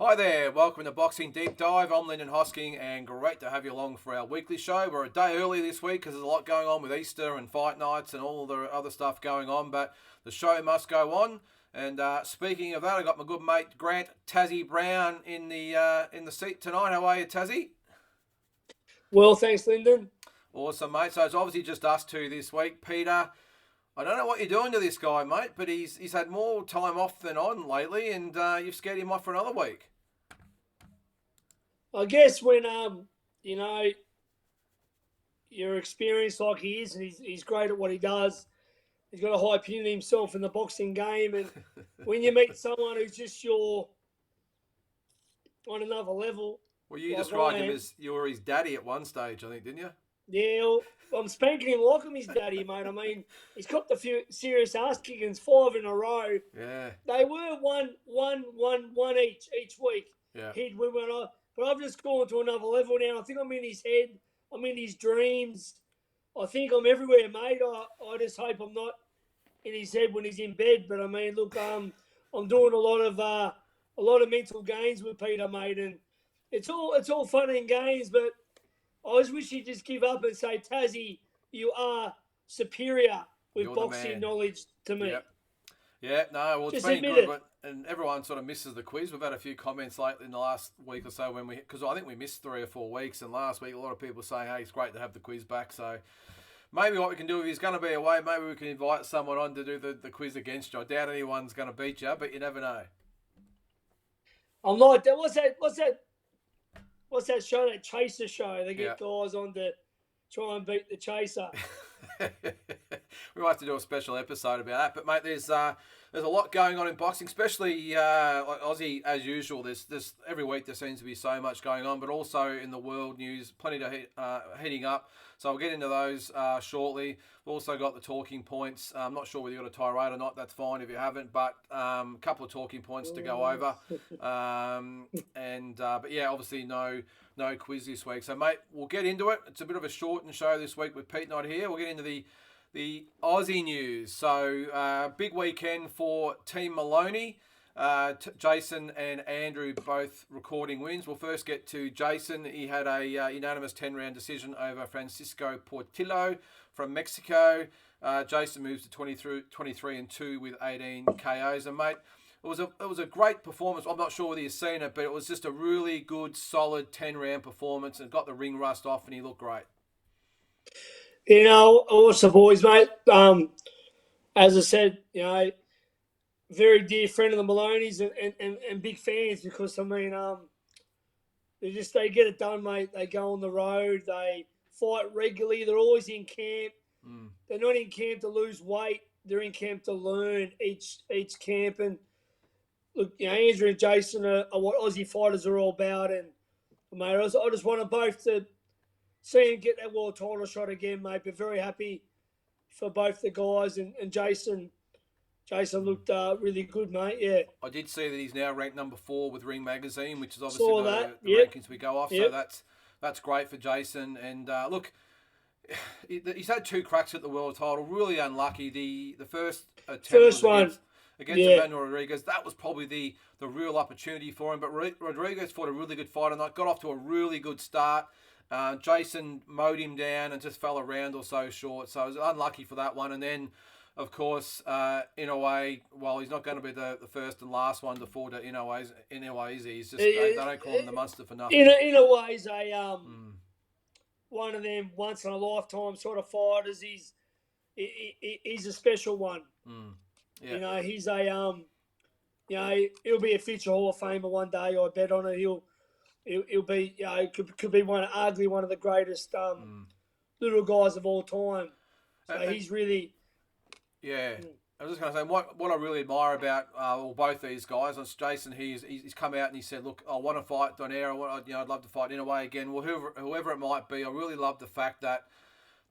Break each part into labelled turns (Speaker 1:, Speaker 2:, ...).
Speaker 1: Hi there, welcome to Boxing Deep Dive. I'm Lyndon Hosking and great to have you along for our weekly show. We're a day early this week because there's a lot going on with Easter and fight nights and all the other stuff going on, but the show must go on. And speaking of that, I got my good mate Grant Tazzy Brown in the seat tonight. How are you, Tazzy?
Speaker 2: Well, thanks, Lyndon.
Speaker 1: Awesome, mate. So it's obviously just us two this week. Peter, I don't know what you're doing to this guy, mate, but he's had more time off than on lately, and you've scared him off for another week.
Speaker 2: I guess when you're experienced like he is, and he's great at what he does. He's got a high opinion of himself in the boxing game, and when you meet someone who's just on another level.
Speaker 1: Well, you described him as you were his daddy at one stage, I think, didn't you?
Speaker 2: Yeah, I'm spanking him like I'm his daddy, mate. I mean, he's copped a few serious ass kickings, 5 in a row.
Speaker 1: Yeah.
Speaker 2: They were one each week.
Speaker 1: Yeah.
Speaker 2: He'd win one. But I've just gone to another level now. I think I'm in his head. I'm in his dreams. I think I'm everywhere, mate. I just hope I'm not in his head when he's in bed. But I mean, look, I'm doing a lot of mental games with Peter, mate, and it's all fun and games. But I just wish he'd just give up and say, Tazzy, you are superior with
Speaker 1: You're
Speaker 2: boxing knowledge to me.
Speaker 1: Yep. Yeah, no, well, it's been good, and everyone sort of misses the quiz. We've had a few comments lately in the last week or so because I think we missed 3 or 4 weeks, and last week a lot of people saying, hey, it's great to have the quiz back. So maybe what we can do, if he's going to be away, maybe we can invite someone on to do the quiz against you. I doubt anyone's going to beat you, but you never know.
Speaker 2: I'm like, what's that show, that Chaser show? They get guys on to try and beat the Chaser.
Speaker 1: We might have to do a special episode about that. But mate, there's a lot going on in boxing, especially like Aussie as usual. There's every week there seems to be so much going on, but also in the world news, plenty to heating up. So we'll get into those shortly. We've also got the talking points. I'm not sure whether you got a tirade or not. That's fine if you haven't, but a couple of talking points to go over. But yeah, obviously no quiz this week. So mate, we'll get into it. It's a bit of a shortened show this week with Pete not here. We'll get into the Aussie news. So big weekend for Team Moloney. Jason and Andrew both recording wins. We'll first get to Jason. He had a unanimous 10-round decision over Francisco Portillo from Mexico. Jason moves to 23-2 with 18 KOs. And mate, it was a great performance. I'm not sure whether you've seen it, but it was just a really good, solid 10-round performance and got the ring rust off, and he looked great.
Speaker 2: You know, awesome boys, mate. As I said, very dear friend of the Molonies and big fans because, I mean, they get it done, mate. They go on the road. They fight regularly. They're always in camp. They're not in camp to lose weight. They're in camp to learn each camp. And, look, Andrew and Jason are what Aussie fighters are all about. And, mate, I just want them both to see him get that world title shot again, mate. But very happy for both the guys. And Jason looked really good, mate. Yeah.
Speaker 1: I did see that he's now ranked number 4 with Ring Magazine, which is obviously the rankings we go off. So that's great for Jason. And look, he's had 2 cracks at the world title. Really unlucky. The first attempt was against Emmanuel Rodriguez. That was probably the real opportunity for him. But Rodriguez fought a really good fight and got off to a really good start. Jason mowed him down and just fell a round or so short. So I was unlucky for that one. And then, of course, in a way, while he's not going to be the first and last one to fall to Inoue, he's just they don't call him the monster for nothing.
Speaker 2: In a way, he's one of them once in a lifetime sort of fighters. He's a special one.
Speaker 1: Yeah.
Speaker 2: He's he'll be a future Hall of Famer one day. I bet on it. He'll be could be one of the greatest little guys of all time. So he's really.
Speaker 1: Yeah, I was just going to say what I really admire about both these guys. On Jason, he's come out and he said, "Look, I want to fight Donaire. I'd love to fight Inoue again. Well, whoever it might be, I really love the fact that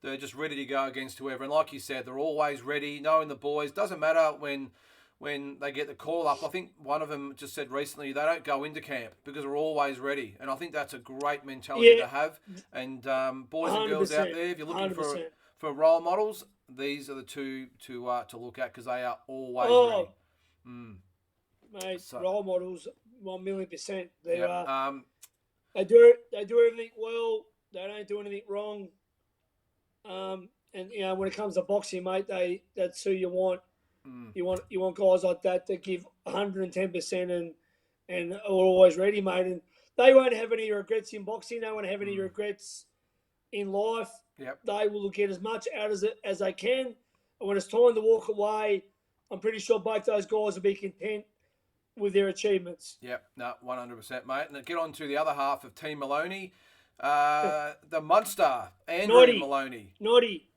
Speaker 1: they're just ready to go against whoever. And like you said, they're always ready, knowing the boys. Doesn't matter when they get the call up. I think one of them just said recently they don't go into camp because they're always ready. And I think that's a great mentality to have. And boys and girls out there, if you're looking for role models, these are the two to look at because they are always ready.
Speaker 2: Mate, role models, 1,000,000%.
Speaker 1: Yep.
Speaker 2: They do everything well. They don't do anything wrong. And when it comes to boxing, mate, that's who you want. You want guys like that give 110% and are always ready, mate. And they won't have any regrets in boxing. They won't have any regrets in life.
Speaker 1: Yep.
Speaker 2: They will get as much out of it as they can. And when it's time to walk away, I'm pretty sure both those guys will be content with their achievements.
Speaker 1: Yep, no, 100%, mate. And get on to the other half of Team Moloney, the monster, Andrew Moloney.
Speaker 2: Naughty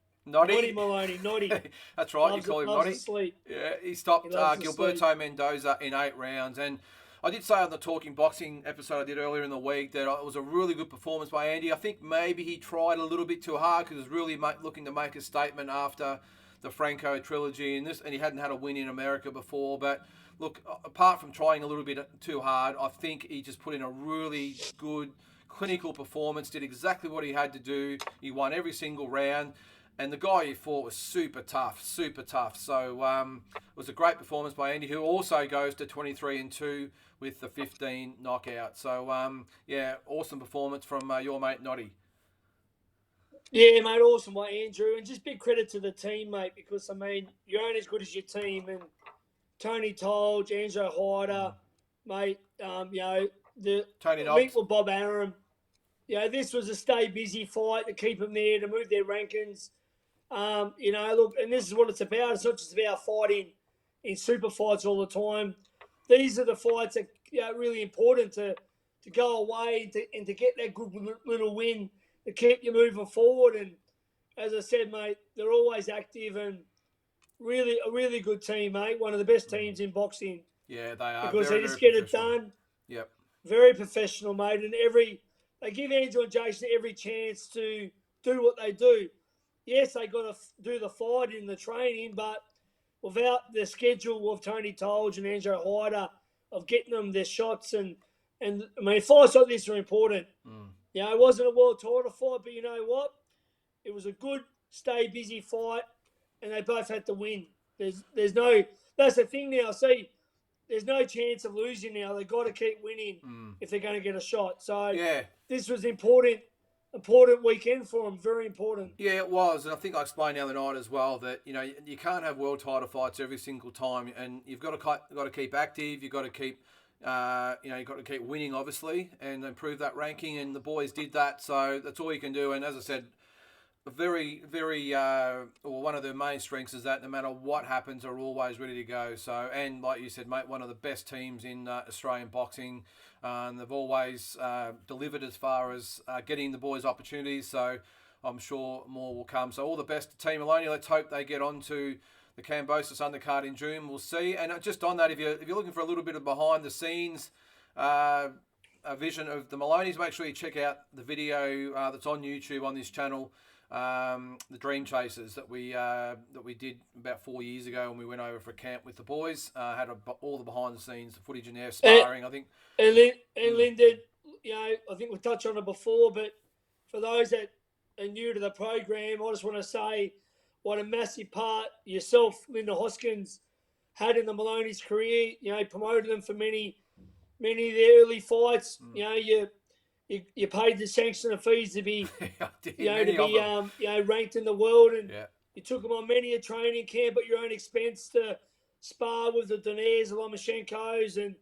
Speaker 2: Moloney, naughty.
Speaker 1: That's right, you call him naughty.
Speaker 2: Sleep.
Speaker 1: Yeah, he stopped Gilberto Mendoza in 8 rounds. And I did say on the Talking Boxing episode I did earlier in the week that it was a really good performance by Andy. I think maybe he tried a little bit too hard because he was really looking to make a statement after the Franco trilogy and he hadn't had a win in America before. But look, apart from trying a little bit too hard, I think he just put in a really good clinical performance, did exactly what he had to do. He won every single round. And the guy he fought was super tough. So it was a great performance by Andy, who also goes to 23-2 with the 15 knockout. So, awesome performance from your mate, Noddy.
Speaker 2: Yeah, mate, awesome by Andrew. And just big credit to the team, mate, because, you're only as good as your team. And Tony Tolge, Andrew Hyder, mate,
Speaker 1: Tony
Speaker 2: Nobbs with Bob Arum. This was a stay busy fight to keep them there, to move their rankings. Look, and this is what it's about. It's not just about fighting in super fights all the time. These are the fights that are really important to go away and to get that good little win to keep you moving forward. And as I said, mate, they're always active and really a really good team, mate. One of the best teams in boxing.
Speaker 1: Yeah, they are.
Speaker 2: Because they just get it done.
Speaker 1: Yep.
Speaker 2: Very professional, mate. And they give Andrew and Jason every chance to do what they do. Yes, they got to do the fight in the training, but without the schedule of Tony Tolge and Andrew Hyder of getting them their shots and fights like this are important. It wasn't a world title fight, but you know what? It was a good, stay busy fight, and they both had to win. That's the thing now. See, there's no chance of losing now. They've got to keep winning if they're going to get a shot. So this was important weekend for them. Very important.
Speaker 1: Yeah, it was. And I think I explained the other night as well that, you can't have world title fights every single time. And you've got to keep active. You've got to keep, you've got to keep winning, obviously, and improve that ranking. And the boys did that. So that's all you can do. And as I said, very, very, one of their main strengths is that no matter what happens, they're always ready to go. So, and like you said, mate, one of the best teams in Australian boxing. They've always delivered as far as getting the boys opportunities. So I'm sure more will come. So all the best to Team Moloney. Let's hope they get on to the Cambosis undercard in June. We'll see. And just on that, if you're looking for a little bit of behind the scenes a vision of the Molonies, make sure you check out the video that's on YouTube on this channel. The Dream Chasers that we did about 4 years ago when we went over for a camp with the boys. Had all the behind the scenes footage in there, sparring. I think.
Speaker 2: And Lyndon, I think we touched on it before, but for those that are new to the program, I just want to say what a massive part yourself, Linda Hoskins, had in the Moloney's career. Promoted them for many of their early fights. You paid the sanction of fees to be, ranked in the world, and you took them on many a training camp at your own expense to spar with the Donairs, the Lomachenko's, and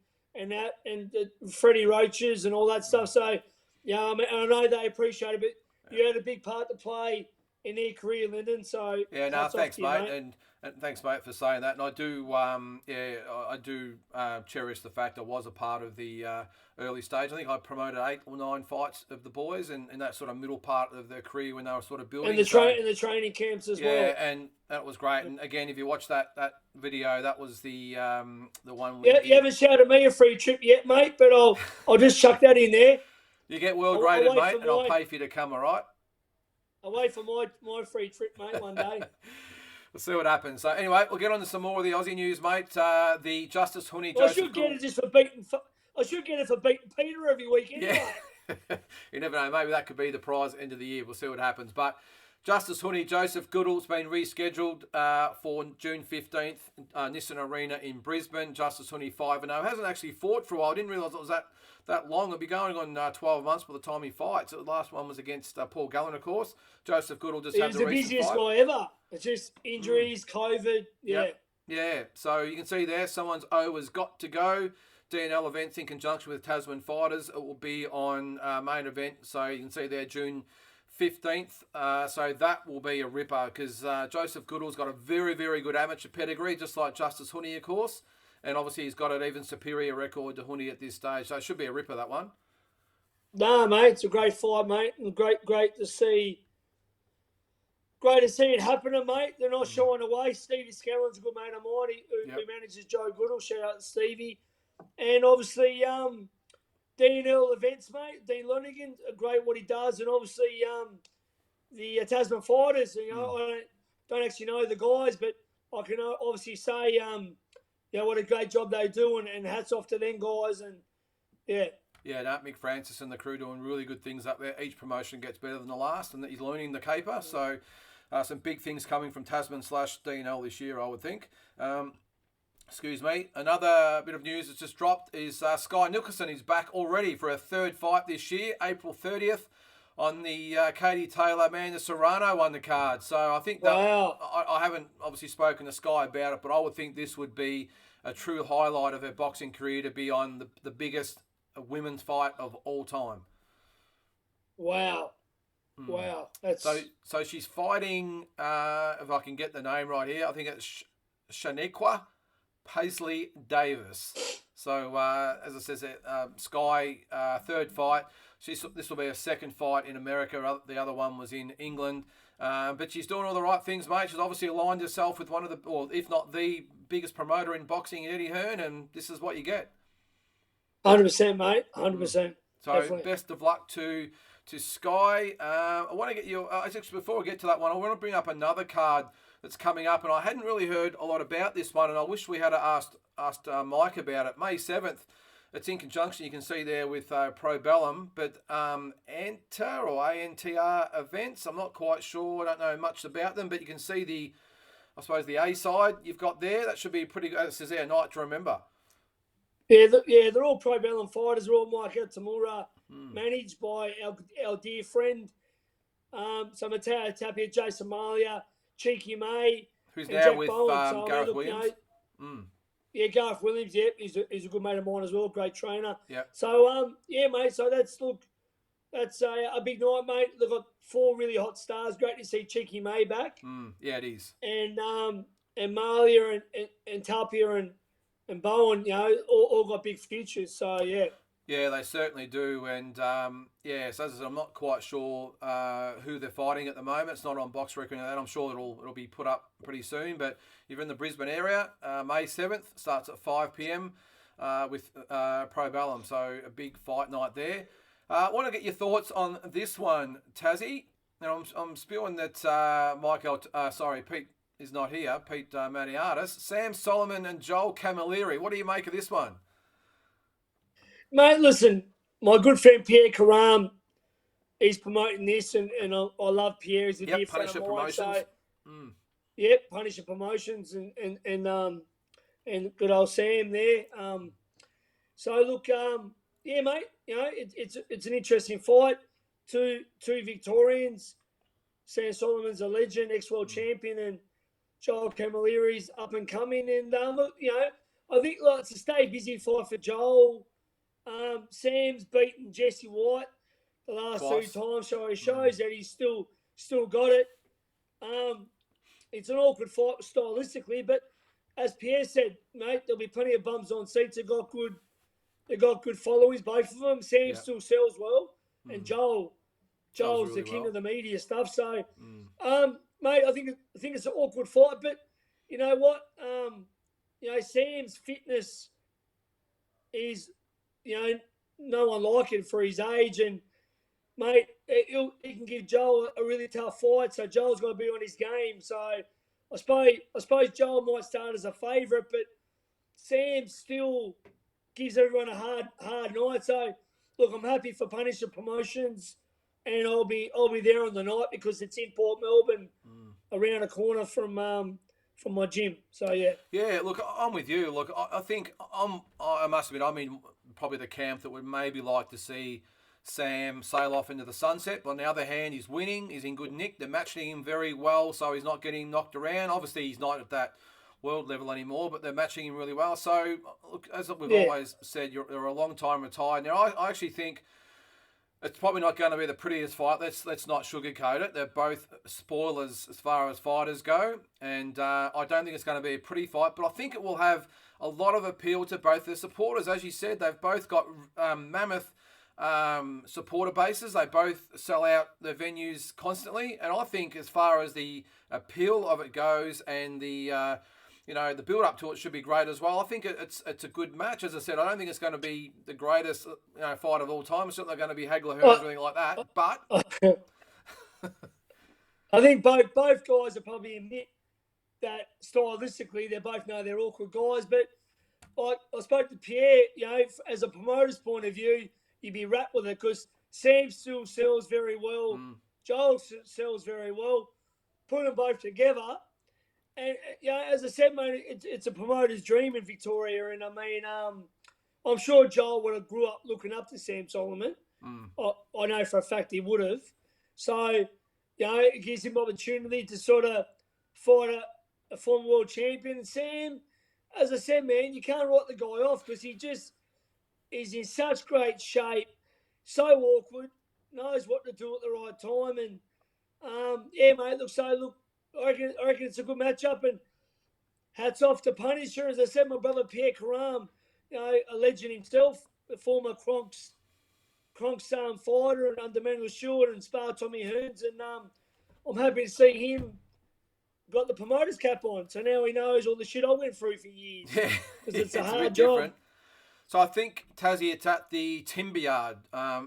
Speaker 2: Freddie Roaches and all that stuff. So, I know they appreciate it, but you had a big part to play in their career, Lyndon. So
Speaker 1: thanks, mate. And thanks, mate, for saying that. And I do, cherish the fact I was a part of the early stage. I think I promoted 8 or 9 fights of the boys in that sort of middle part of their career when they were sort of building.
Speaker 2: And the training camps as well.
Speaker 1: Yeah, and that was great. And again, if you watch that video, that was the one.
Speaker 2: You haven't shouted me a free trip yet, mate, but I'll just chuck that in there.
Speaker 1: You get world rated, mate, and I'll pay for you to come, all right?
Speaker 2: Away for my free trip, mate, one day.
Speaker 1: We'll see what happens. So anyway, we'll get on to some more of the Aussie news, mate. The Justice Honey
Speaker 2: Joseph. I should get it for beating Peter every weekend.
Speaker 1: Yeah. You never know. Maybe that could be the prize at the end of the year. We'll see what happens. But Justice Honey, Joseph Goodall's been rescheduled for June 15th, Nissan Arena in Brisbane. Justice Honey 5-0. Hasn't actually fought for a while. I didn't realise it was that long. It'll be going on 12 months by the time he fights. The last one was against Paul Gallen, of course. Joseph Goodall just had the recent fight.
Speaker 2: He was the busiest guy ever. It's just injuries, COVID. Yeah.
Speaker 1: Yep. Yeah. So you can see there, someone's O has got to go. DNL events in conjunction with Tasman Fighters. It will be on main event. So you can see there, June 15th. So that will be a ripper because Joseph Goodall's got a very, very good amateur pedigree, just like Justice Honey, of course. And obviously he's got an even superior record to Honey at this stage. So it should be a ripper, that one.
Speaker 2: No, mate, it's a great fight, mate. And great to see. Great to see it happening, mate. They're not shying away. Stevie Scanlon's a good mate of mine who manages Joe Goodall. Shout out to Stevie. And obviously, DNL events, mate. Dean Lonigan, great what he does. And obviously, the Tasman Fighters. I don't actually know the guys, but I can obviously say, what a great job they do. And hats off to them guys. And, yeah.
Speaker 1: Yeah, Mick Francis and the crew doing really good things up there. Each promotion gets better than the last, and he's learning the caper. So some big things coming from Tasman/DNL this year, I would think. Excuse me. Another bit of news that's just dropped is Sky Nicholson is back already for a third fight this year, April 30th, on the Katie Taylor Amanda Serrano undercard. So I think that I haven't obviously spoken to Sky about it, but I would think this would be a true highlight of her boxing career to be on the biggest women's fight of all time.
Speaker 2: Wow. Wow. That's...
Speaker 1: So she's fighting, if I can get the name right here, I think it's Shaniqua Paisley Davis. So, as I said, Sky, third fight. This will be a second fight in America. The other one was in England. But she's doing all the right things, mate. She's obviously aligned herself with one of the, or if not the biggest promoter in boxing, Eddie Hearn, and this is what you get.
Speaker 2: 100%, mate. 100%.
Speaker 1: So, definitely. Best of luck to Sky. I want to get you, before we get to that one, I want to bring up another card that's coming up, and I hadn't really heard a lot about this one, and I wish we had asked Mike about it. May 7th, it's in conjunction, you can see there, with Pro Bellum, but ANTR or ANTR events, I'm not quite sure, I don't know much about them, but you can see the A side you've got there. That should be pretty good. It says there, a night to remember.
Speaker 2: Yeah, they're all Pro Bellum fighters. They're all Mike Tamura, managed by our dear friend, so Matteo Tapia, Jason Malia, Cheeky May,
Speaker 1: who's now Jack with Gareth Williams.
Speaker 2: Yeah, Gareth Williams. Yep, he's a good mate of mine as well. Great trainer.
Speaker 1: Yeah.
Speaker 2: So mate. So that's a big night, mate. They've got 4 really hot stars. Great to see Cheeky May back.
Speaker 1: Yeah, it is.
Speaker 2: And Malia and Tapia and Bowen, all got big futures. So yeah.
Speaker 1: Yeah, they certainly do, and so as I said, I'm not quite sure who they're fighting at the moment. It's not on Box Record, and I'm sure it'll be put up pretty soon. But if you're in the Brisbane area, May 7th starts at 5 p.m. With Pro Bellum, so a big fight night there. I want to get your thoughts on this one, Tassie. Now I'm spewing that Pete is not here. Pete Maniatis, Sam Solomon, and Joel Camilleri. What do you make of this one?
Speaker 2: Mate, listen, my good friend Pierre Karam, he's promoting this, and I love Pierre. He's a dear friend of mine. So, Punisher Promotions and good old Sam there. So look, mate, it's an interesting fight. Two Victorians. Sam Solomon's a legend, ex-world champion, and Joel Camilleri's up and coming. And I think it's a stay busy fight for Joel. Sam's beaten Jesse White the last 2 times, so he shows that he's still got it. It's an awkward fight stylistically, but as Pierre said, mate, there'll be plenty of bums on seats. They got good followers, both of them. Sam still sells well, and Joel's really the king of the media stuff. So, mate, I think it's an awkward fight, but you know what? Sam's fitness is, no one like it for his age, and mate, he can give Joel a really tough fight. So Joel's got to be on his game. So I suppose Joel might start as a favourite, but Sam still gives everyone a hard night. So look, I'm happy for Punisher Promotions. and I'll be there on the night because it's in Port Melbourne, around the corner from my gym. So yeah.
Speaker 1: Yeah, look, I'm with you. Look, I think I must admit, I'm in probably the camp that would maybe like to see Sam sail off into the sunset. But on the other hand, he's winning. He's in good nick. They're matching him very well, so he's not getting knocked around. Obviously, he's not at that world level anymore, but they're matching him really well. So, look, as we've always said, you're a long time retired. Now, I actually think it's probably not going to be the prettiest fight. Let's not sugarcoat it. They're both spoilers as far as fighters go, and I don't think it's going to be a pretty fight. But I think it will have a lot of appeal to both the supporters. As you said, they've both got mammoth supporter bases. They both sell out their venues constantly, and I think as far as the appeal of it goes, and the the build up to it should be great as well. I think it's a good match. As I said, I don't think it's going to be the greatest fight of all time. It's certainly going to be Hagler Hearns or anything like that. But
Speaker 2: I think both guys will probably admit that stylistically they both know they're awkward guys. But I spoke to Pierre. As a promoter's point of view, you'd be wrapped with it because Sam still sells very well. Joel sells very well. Put them both together. And, as I said, mate, it's a promoter's dream in Victoria. And, I mean, I'm sure Joel would have grew up looking up to Sam Solomon. I know for a fact he would have. So, it gives him opportunity to sort of fight a former world champion. And Sam, as I said, man, you can't write the guy off because he's in such great shape, so awkward, knows what to do at the right time. And, mate, look, I reckon it's a good matchup, and hats off to Punisher. As I said, my brother Pierre Karam, a legend himself, the former Kronk's fighter and under Manuel Stewart and spar Tommy Hearns, and I'm happy to see him got the promoter's cap on, so now he knows all the shit I went through for years.
Speaker 1: Yeah,
Speaker 2: because it's a hard job. Different.
Speaker 1: So I think, Tassie, it's at the Timber Yard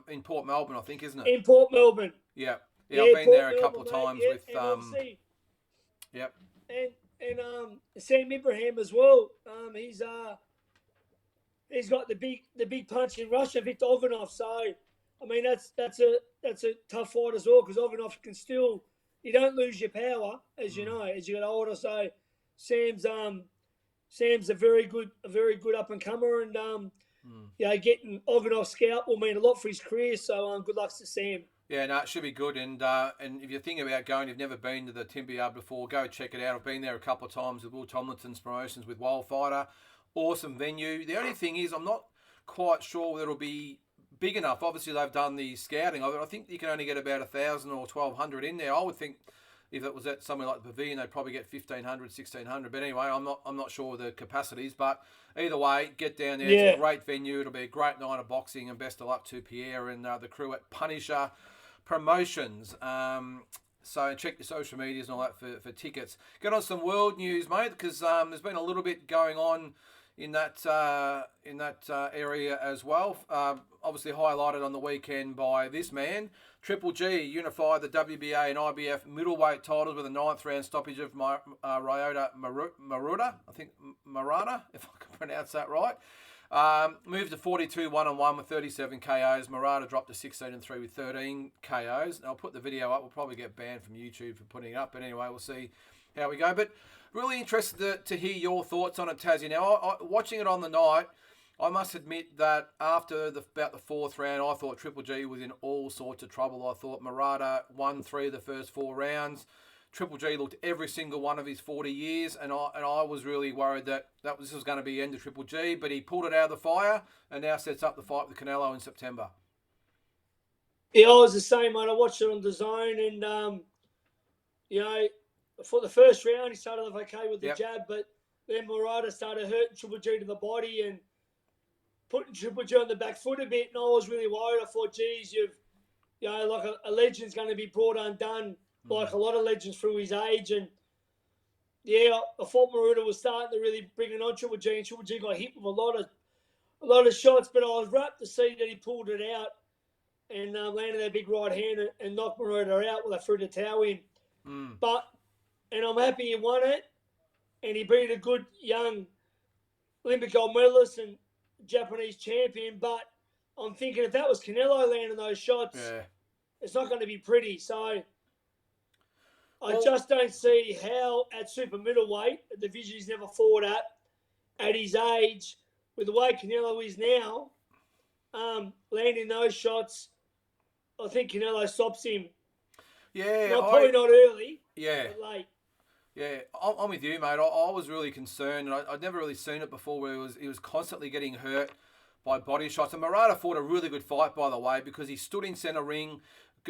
Speaker 1: in Port Melbourne, I think, isn't it?
Speaker 2: In Port Melbourne.
Speaker 1: Yeah, I've been there a couple of times with.
Speaker 2: Yep. And Sam Ibrahim as well. He's got the big punch in Russia, Viktor Oganov. So I mean that's a tough fight as well because Oganov can still, you don't lose your power as you know as you get older. So Sam's a very good up and comer, and getting Oganov's scalp will mean a lot for his career. So good luck to Sam.
Speaker 1: Yeah, no, it should be good. And if you're thinking about going, you've never been to the Timber Yard before, go check it out. I've been there a couple of times with Will Tomlinson's promotions with Wildfighter. Awesome venue. The only thing is I'm not quite sure whether it'll be big enough. Obviously, they've done the scouting of it. I think you can only get about 1,000 or 1,200 in there. I would think if it was at somewhere like the Pavilion, they'd probably get 1,500, 1,600. But anyway, I'm not sure of the capacities. But either way, get down there. Yeah. It's a great venue. It'll be a great night of boxing, and best of luck to Pierre and the crew at Punisher Promotions. So check your social medias and all that for tickets. Get on some world news, mate, because there's been a little bit going on in that area as well. Obviously highlighted on the weekend by this man. Triple G unified the WBA and IBF Middleweight titles with a 9th round stoppage of Ryota Maruta, I think Marata, if I can pronounce that right. Moved to 42 1-on-1 with 37 KOs. Murata dropped to 16-3 with 13 KOs. And I'll put the video up. We'll probably get banned from YouTube for putting it up. But anyway, we'll see how we go. But really interested to hear your thoughts on it, Tassie. Now, watching it on the night, I must admit that after about the 4th round, I thought Triple G was in all sorts of trouble. I thought Murata won 3 of the first 4 rounds. Triple G looked every single one of his 40 years, and I was really worried that this was going to be the end of Triple G, but he pulled it out of the fire and now sets up the fight with Canelo in September.
Speaker 2: Yeah, I was the same, mate. I watched it on the Zone, and for the first round, he started off okay with the jab, but then Murata started hurting Triple G to the body and putting Triple G on the back foot a bit, and I was really worried. I thought, geez, like a legend's going to be brought undone, like a lot of legends through his age. And I thought Maruta was starting to really bring it on Triple G, and Triple G got hit with a lot of shots, but I was rapt to see that he pulled it out and landed that big right hand and knocked Maruta out when they threw the towel in. And I'm happy he won it, and he beat a good young Olympic gold medalist and Japanese champion. But I'm thinking if that was Canelo landing those shots, it's not going to be pretty. So I just don't see how at super middleweight, a division he's never fought at his age, with the way Canelo is now, landing those shots, I think Canelo stops him.
Speaker 1: Yeah,
Speaker 2: probably not early.
Speaker 1: Yeah,
Speaker 2: but late.
Speaker 1: Yeah, I'm with you, mate. I was really concerned, and I'd never really seen it before, where he was constantly getting hurt by body shots. And Murata fought a really good fight, by the way, because he stood in centre ring,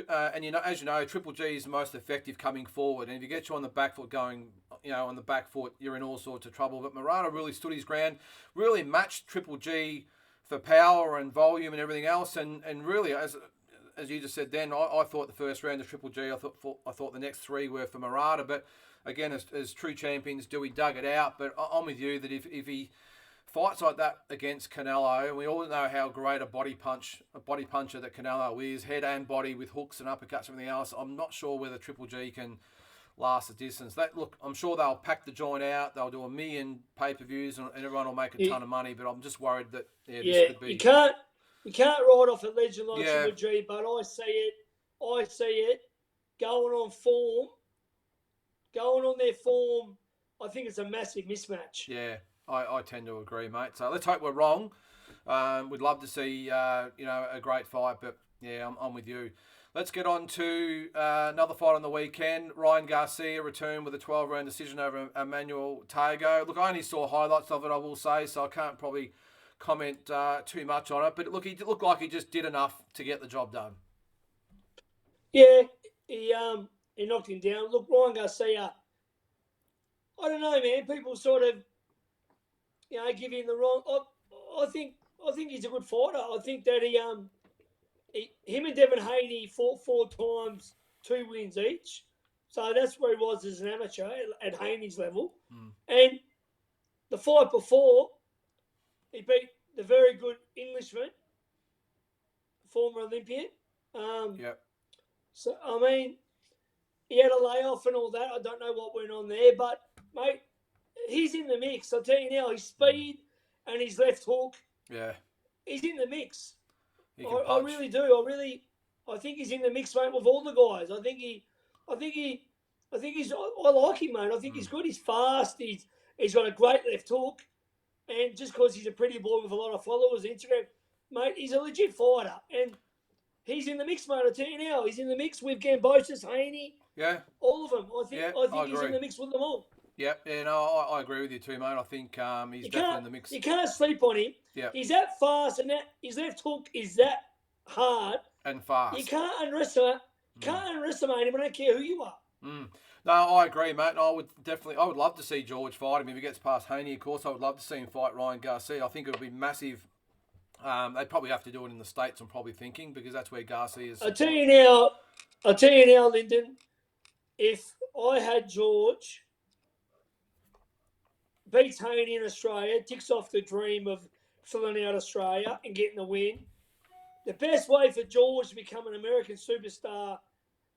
Speaker 1: and as you know, Triple G is most effective coming forward. And if you get you on the back foot going, on the back foot, you're in all sorts of trouble. But Murata really stood his ground, really matched Triple G for power and volume and everything else, and really as you just said, then I thought the first round of Triple G, I thought the next three were for Murata, but. Again, as true champions do, he dug it out. But I'm with you that if he fights like that against Canelo, and we all know how great a body puncher that Canelo is, head and body with hooks and uppercuts and everything else, I'm not sure whether Triple G can last the distance. I'm sure they'll pack the joint out. They'll do 1 million pay-per-views, and everyone will make a ton of money. But I'm just worried that this could be. You
Speaker 2: can't ride off a legend like Triple G, but I see it going on form. Going on their form, I think it's a massive mismatch.
Speaker 1: Yeah, I tend to agree, mate. So let's hope we're wrong. We'd love to see, a great fight, but yeah, I'm with you. Let's get on to another fight on the weekend. Ryan Garcia returned with a 12-round decision over Emmanuel Tago. Look, I only saw highlights of it, I will say, so I can't probably comment too much on it. But look, he looked like he just did enough to get the job done.
Speaker 2: Yeah, he knocked him down. Look, Ryan Garcia, I don't know, man. People sort of, give him the wrong. I think he's a good fighter. I think that him and Devin Haney fought 4 times, 2 wins each. So that's where he was as an amateur at Haney's level. And the fight before, he beat the very good Englishman, former Olympian. So, I mean, he had a layoff and all that. I don't know what went on there. But, mate, he's in the mix. I'll tell you now, his speed and his left hook. Yeah. He's in the mix. I really do. I think he's in the mix, mate, with all the guys. I like him, mate. I think he's good. He's fast. He's got a great left hook. And just because he's a pretty boy with a lot of followers on Instagram, mate, he's a legit fighter. And he's in the mix, mate. I tell you now, he's in the mix with Gambosis, Haney. Yeah. All of them. I think he's in the mix with them all.
Speaker 1: Yeah, I agree with you too, mate. I think he's definitely in the mix.
Speaker 2: You can't sleep on him. Yeah. He's that fast, and his left hook is that hard.
Speaker 1: And fast.
Speaker 2: You can't underestimate him. I don't care who you are.
Speaker 1: No, I agree, mate. I would love to see George fight him if he gets past Haney. Of course, I would love to see him fight Ryan Garcia. I think it would be massive. They'd probably have to do it in the States, I'm probably thinking, because that's where Garcia is.
Speaker 2: I'll tell you now, Lyndon, if I had George beats Haney in Australia, ticks off the dream of filling out Australia and getting the win, the best way for George to become an American superstar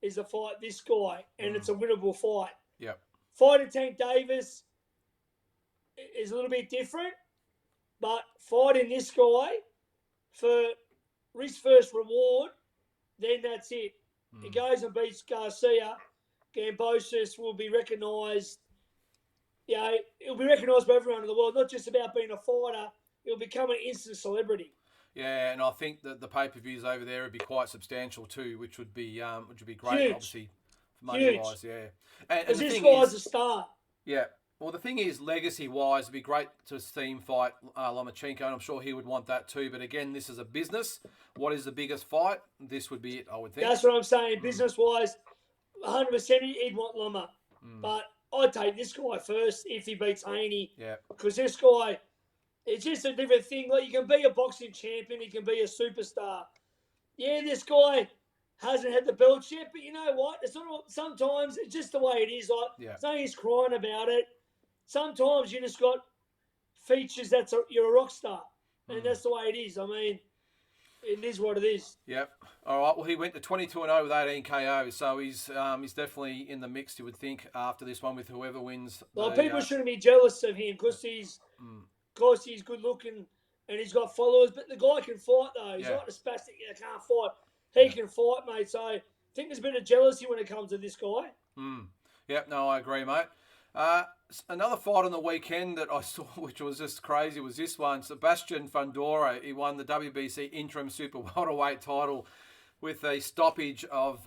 Speaker 2: is to fight this guy, and it's a winnable fight.
Speaker 1: Yeah.
Speaker 2: Fighting Tank Davis is a little bit different, but fighting this guy for risk first reward, then that's it. He goes and beats Garcia. Gambosis will be recognised. It'll be recognised by everyone in the world, not just about being a fighter. He'll become an instant celebrity.
Speaker 1: Yeah, and I think that the pay-per-views over there would be quite substantial too, which would be great,
Speaker 2: huge.
Speaker 1: Obviously, money-wise. Yeah, and
Speaker 2: this guy's a star.
Speaker 1: Yeah. Well, the thing is, legacy-wise, it'd be great to see him fight Lomachenko, and I'm sure he would want that too. But again, this is a business. What is the biggest fight? This would be it, I would think.
Speaker 2: That's what I'm saying. Business-wise, 100% he'd want Loma. But I'd take this guy first if he beats Haney.
Speaker 1: Yeah.
Speaker 2: Because this guy, it's just a different thing. Like, you can be a boxing champion, he can be a superstar. Yeah, this guy hasn't had the belts yet, but you know what? It's not. Sometimes it's just the way it is. It's no use crying about it. Sometimes you just got features you're a rock star, and that's the way it is. I mean, it is what it is.
Speaker 1: Yep. All right. Well, he went to 22-0 with 18 KOs, so he's definitely in the mix. You would think after this one with whoever wins.
Speaker 2: Well, people shouldn't be jealous of him because he's good looking and he's got followers. But the guy can fight though. He's not a spastic that can't fight. he can fight, mate. So I think there's a bit of jealousy when it comes to this guy.
Speaker 1: Yep, no, I agree, mate. Another fight on the weekend that I saw, which was just crazy, was this one. Sebastian Fundora, he won the WBC interim super welterweight title with a stoppage of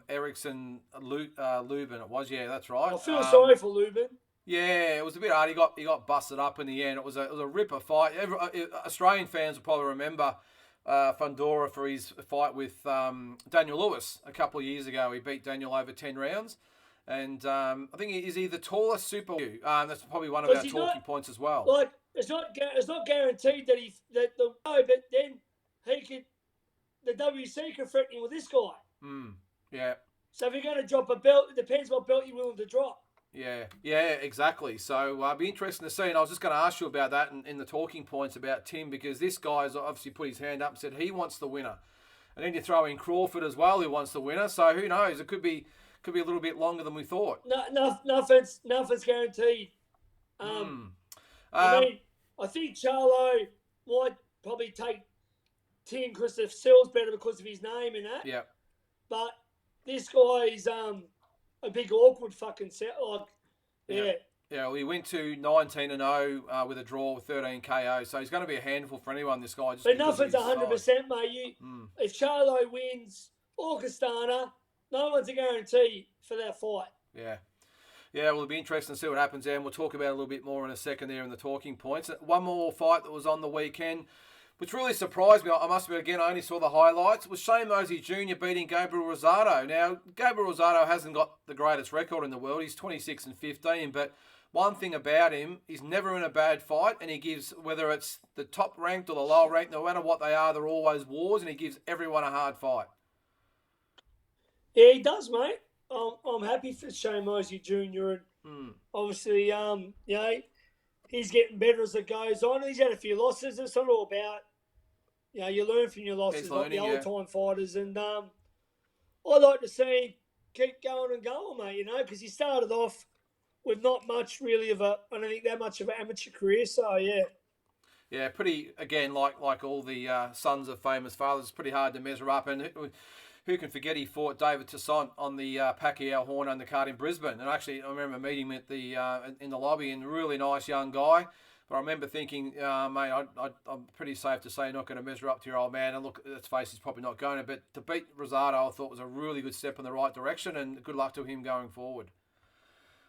Speaker 1: Erickson Lubin. It was, yeah, that's right.
Speaker 2: I feel sorry for Lubin.
Speaker 1: Yeah, it was a bit hard. He got busted up in the end. It was a ripper fight. Australian fans will probably remember Fundora for his fight with Daniel Lewis a couple of years ago. He beat Daniel over 10 rounds. And I think he is the tallest super. That's probably one of our talking points as well.
Speaker 2: Like it's not guaranteed that but then he could, the WC could threaten him with this guy.
Speaker 1: Yeah.
Speaker 2: So if you're going to drop a belt, it depends what belt you're willing to drop.
Speaker 1: Yeah, exactly. So I'll be interested to see. And I was just going to ask you about that in the talking points about Tim, because this guy's obviously put his hand up and said he wants the winner. And then you throw in Crawford as well, who wants the winner. So who knows? It could be a little bit longer than we thought.
Speaker 2: Nothing's guaranteed. I mean, I think Charlo might probably take Tim because it sells better because of his name and that.
Speaker 1: Yeah.
Speaker 2: But this guy is a big awkward fucking set. Yeah.
Speaker 1: Yeah, well, he went to 19-0 with a draw with 13 KO, so he's going to be a handful for anyone, this guy.
Speaker 2: But nothing's 100%, mate. If Charlo wins or Castana, no one's a guarantee for that fight.
Speaker 1: Yeah, well, it'll be interesting to see what happens there, and we'll talk about it a little bit more in a second there in the talking points. One more fight that was on the weekend, which really surprised me. I must admit, again, I only saw the highlights. It was Shane Mosey Jr. beating Gabriel Rosado. Now, Gabriel Rosado hasn't got the greatest record in the world. He's 26-15, but one thing about him, he's never in a bad fight, and he gives, whether it's the top ranked or the lower ranked, no matter what they are, they're always wars, and he gives everyone a hard fight.
Speaker 2: Yeah, he does, mate. I'm happy for Shane Mosey Jr. And obviously, he's getting better as it goes on. He's had a few losses. It's not all about, you learn from your losses, like the old-time fighters. And I'd like to see him keep going and going, mate, because he started off with not much really I don't think that much of an amateur career, so yeah.
Speaker 1: Yeah, pretty, again, like all the sons of famous fathers, it's pretty hard to measure up. And who can forget he fought David Toussaint on the Pacquiao Horn undercard in Brisbane. And actually, I remember meeting him at in the lobby, and a really nice young guy. But I remember thinking, mate, I'm pretty safe to say you're not going to measure up to your old man. And look, let's face it, he's probably not going to. But to beat Rosado, I thought was a really good step in the right direction, and good luck to him going forward.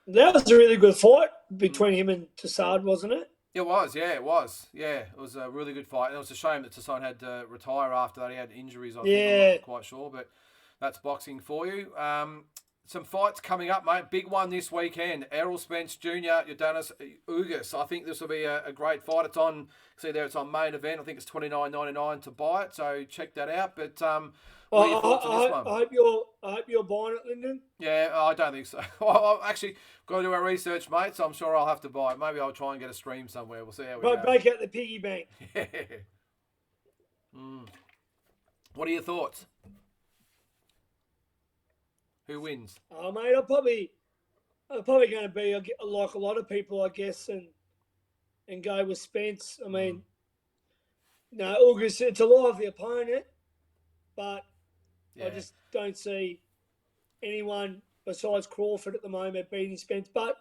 Speaker 2: That was a really good fight between him and Toussaint, wasn't it?
Speaker 1: It was, yeah, it was. Yeah, it was a really good fight. And it was a shame that Toussaint had to retire after that. He had injuries, I think. I'm not quite sure, but that's boxing for you. Some fights coming up, mate. Big one this weekend. Errol Spence Jr., Yordanis Ugas. I think this will be a great fight. It's on, see there, it's on main event. I think it's $29.99 to buy it, so check that out. But what are your thoughts on this one?
Speaker 2: I hope you're buying it, Lyndon.
Speaker 1: Yeah, I don't think so. I've actually got to do our research, mate, so I'm sure I'll have to buy it. Maybe I'll try and get a stream somewhere. We'll see how we go.
Speaker 2: Break out the piggy bank.
Speaker 1: Yeah. What are your thoughts? Who wins?
Speaker 2: Oh, mate, I'm probably going to be like a lot of people, I guess, and go with Spence. I mean, no, August, it's a lively opponent, but I just don't see anyone besides Crawford at the moment beating Spence. But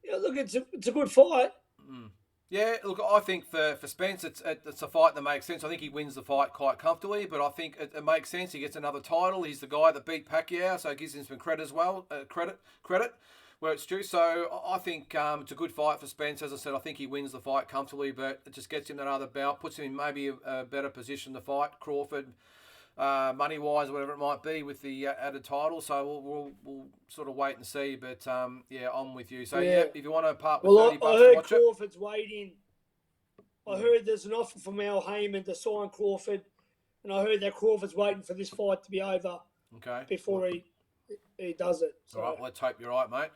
Speaker 2: look, it's a good fight.
Speaker 1: Yeah, look, I think for Spence, it's a fight that makes sense. I think he wins the fight quite comfortably, but I think it makes sense. He gets another title. He's the guy that beat Pacquiao, so it gives him some credit as well. Credit where it's due. So I think it's a good fight for Spence. As I said, I think he wins the fight comfortably, but it just gets him that other bout, puts him in maybe a better position to fight Crawford, money-wise, whatever it might be, with the added title. So we'll sort of wait and see. But, I'm with you. So, if you want to part with $30
Speaker 2: I heard
Speaker 1: to watch
Speaker 2: Crawford's waiting. I heard there's an offer from Al Heyman to sign Crawford, and I heard that Crawford's waiting for this fight to be over before he does it. So.
Speaker 1: All right, let's hope you're right, mate.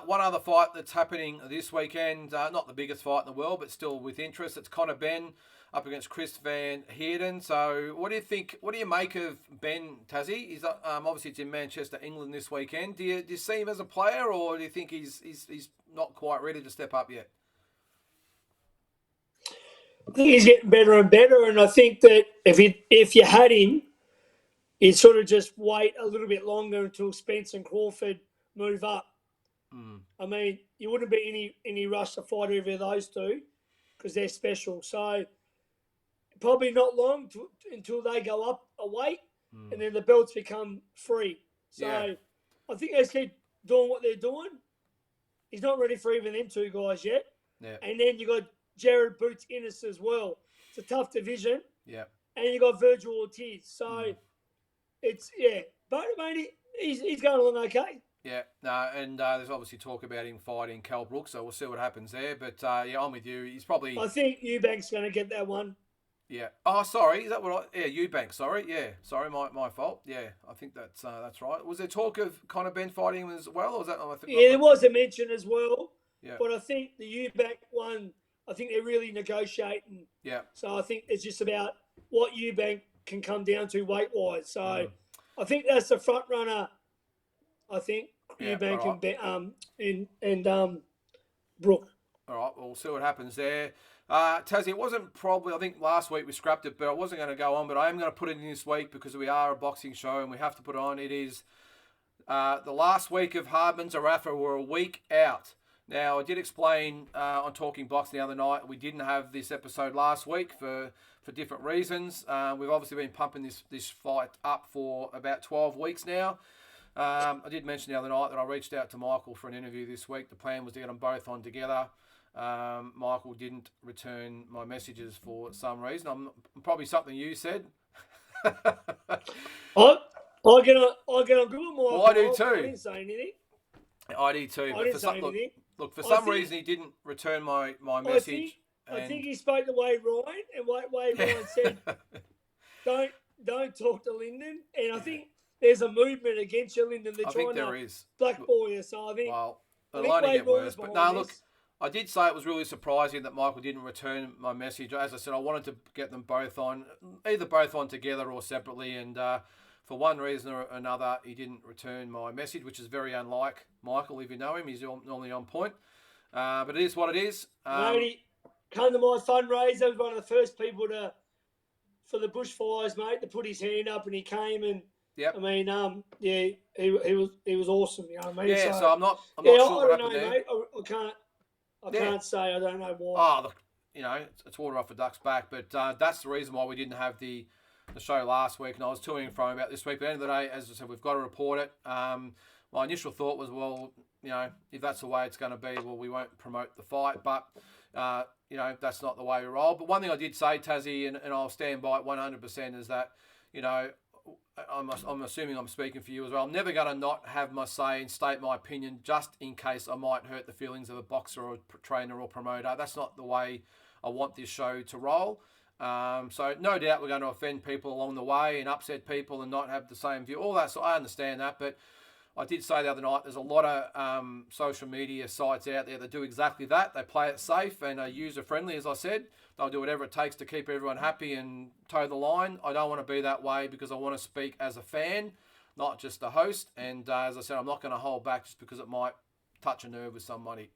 Speaker 1: One other fight that's happening this weekend, not the biggest fight in the world, but still with interest. It's Conor Benn up against Chris Van Heerden. So what do you think? What do you make of Ben, Tassie? He's obviously it's in Manchester, England this weekend. Do you see him as a player, or do you think he's not quite ready to step up yet?
Speaker 2: I think he's getting better and better, and I think that if you had him, you'd sort of just wait a little bit longer until Spence and Crawford move up. I mean, you wouldn't be any rush to fight either of those two because they're special. So probably not long until they go up a weight and then the belts become free. So I think they keep doing what they're doing. He's not ready for even them two guys yet.
Speaker 1: Yeah.
Speaker 2: And then you got Jared Boots Innes as well. It's a tough division.
Speaker 1: Yeah.
Speaker 2: And you got Virgil Ortiz. So it's, But, mate, he's going along okay.
Speaker 1: Yeah, no, and there's obviously talk about him fighting Cal Brooks, so we'll see what happens there. But, I'm with you. He's probably...
Speaker 2: I think Eubank's going to get that one.
Speaker 1: Yeah. Oh, sorry. Is that what I... Yeah, Eubank, sorry. Yeah, sorry, my fault. Yeah, I think that's right. Was there talk of Conor Benn fighting him as well? Or was that...
Speaker 2: there was a mention as well.
Speaker 1: Yeah.
Speaker 2: But I think the Eubank one, I think they're really negotiating.
Speaker 1: Yeah.
Speaker 2: So I think it's just about what Eubank can come down to weight-wise. So I think that's the front runner, I think. Eubank and Brook.
Speaker 1: All right, we'll see what happens there. Tassie, it wasn't probably, I think last week we scrapped it, but I wasn't going to go on, but I am going to put it in this week because we are a boxing show and we have to put it on. It is the last week of Hardman, Zerafa. We're a week out. Now, I did explain on Talking Boxing the other night, we didn't have this episode last week for different reasons. We've obviously been pumping this fight up for about 12 weeks now. I did mention the other night that I reached out to Michael for an interview this week. The plan was to get them both on together. Michael didn't return my messages for some reason. I'm probably something you said.
Speaker 2: I get on good with Michael.
Speaker 1: Well, I do too.
Speaker 2: I didn't say anything.
Speaker 1: I do too.
Speaker 2: I didn't say anything.
Speaker 1: Look, for some reason he didn't return my message.
Speaker 2: I think he spoke to Wade Ryan, and Wade Ryan said, "Don't talk to Lyndon." And I think there's a movement against you, Lyndon. They're trying to blackball you. So I think,
Speaker 1: it'll only get worse. But no, look, I did say it was really surprising that Michael didn't return my message. As I said, I wanted to get them both on, either both on together or separately. And for one reason or another, he didn't return my message, which is very unlike Michael. If you know him, he's normally on point. But it is what it is.
Speaker 2: He came to my fundraiser. Was one of the first people for the bushfires, mate, to put his hand up, and he came and.
Speaker 1: Yep.
Speaker 2: I mean, he was awesome. You know what I mean?
Speaker 1: Yeah. So I'm not sure what happened there.
Speaker 2: Mate. I can't say. I don't know why.
Speaker 1: Oh, look, it's water off a duck's back. But that's the reason why we didn't have the show last week, and I was to and fro about this week. But at the end of the day, as I said, we've got to report it. My initial thought was, well, if that's the way it's going to be, well, we won't promote the fight. But that's not the way we roll. But one thing I did say, Tassie, and I'll stand by it 100%, is that I'm assuming I'm speaking for you as well. I'm never going to not have my say and state my opinion just in case I might hurt the feelings of a boxer or a trainer or promoter. That's not the way I want this show to roll. So no doubt we're going to offend people along the way and upset people and not have the same view. All that, so I understand that. But I did say the other night, there's a lot of social media sites out there that do exactly that. They play it safe and are user-friendly, as I said. They'll do whatever it takes to keep everyone happy and toe the line. I don't want to be that way because I want to speak as a fan, not just a host. And as I said, I'm not going to hold back just because it might touch a nerve with someone.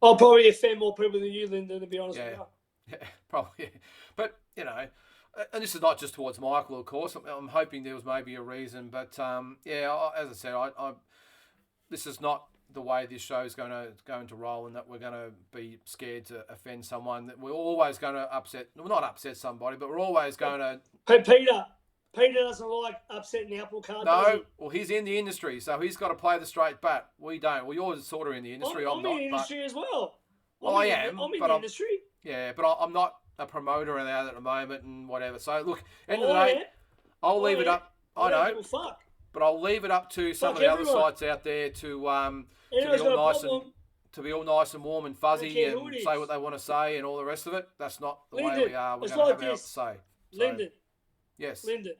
Speaker 2: I'll probably offend more people than you, Lyndon, to be honest with you.
Speaker 1: Yeah, probably. But, and this is not just towards Michael, of course. I'm hoping there was maybe a reason. But, as I said, this is not the way this show is going to roll, and that we're going to be scared to offend someone. That we're always going to not upset somebody, but we're always going to...
Speaker 2: Hey, Peter doesn't like upsetting the apple cart, does he?
Speaker 1: Well, he's in the industry, so he's got to play the straight bat. We don't. Well, you're sort of in the industry. I'm not.
Speaker 2: I'm in the industry as well.
Speaker 1: I am.
Speaker 2: I'm in the industry.
Speaker 1: Yeah, but I'm not a promoter and out at the moment and whatever. So, look, end of the day, I'll leave it up. I know.
Speaker 2: Fuck.
Speaker 1: But I'll leave it up to some of the other sites out there to be all nice and warm and fuzzy and say what they want to say and all the rest of it. That's not the way we are. We're going to have our to say.
Speaker 2: Lyndon.
Speaker 1: Yes.
Speaker 2: Lyndon.